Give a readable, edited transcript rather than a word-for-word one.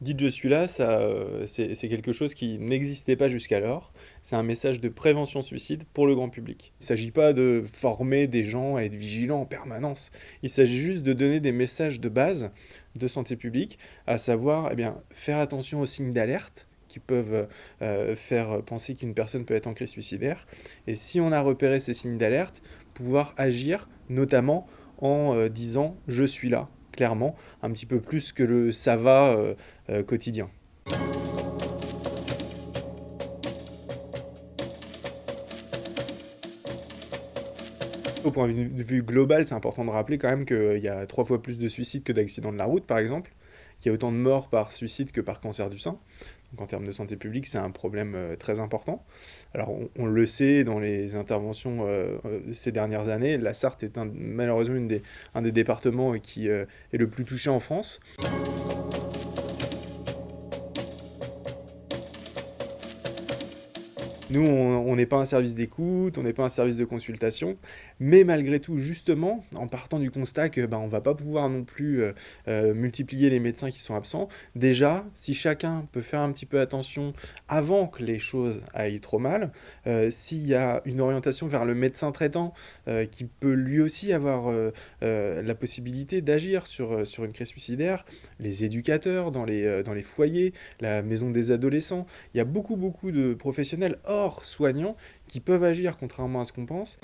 Dites je suis là, ça, c'est quelque chose qui n'existait pas jusqu'alors. C'est un message de prévention suicide pour le grand public. Il ne s'agit pas de former des gens à être vigilants en permanence. Il s'agit juste de donner des messages de base de santé publique, à savoir eh bien, faire attention aux signes d'alerte qui peuvent faire penser qu'une personne peut être en crise suicidaire. Et si on a repéré ces signes d'alerte, pouvoir agir notamment en disant je suis là, clairement, un petit peu plus que le ça va quotidien. Au point de vue global, c'est important de rappeler quand même qu'il y a 3 fois plus de suicides que d'accidents de la route, par exemple, qu'il y a autant de morts par suicide que par cancer du sein. Donc en termes de santé publique, c'est un problème très important. Alors on le sait dans les interventions ces dernières années, la Sarthe est malheureusement un des départements qui est le plus touché en France. Nous, on n'est pas un service d'écoute, on n'est pas un service de consultation, mais malgré tout, justement, en partant du constat que on va pas pouvoir non plus multiplier les médecins qui sont absents, déjà, si chacun peut faire un petit peu attention avant que les choses aillent trop mal, s'il y a une orientation vers le médecin traitant qui peut lui aussi avoir la possibilité d'agir sur une crise suicidaire, les éducateurs dans les foyers, la maison des adolescents, il y a beaucoup, beaucoup de professionnels hors soignants qui peuvent agir contrairement à ce qu'on pense.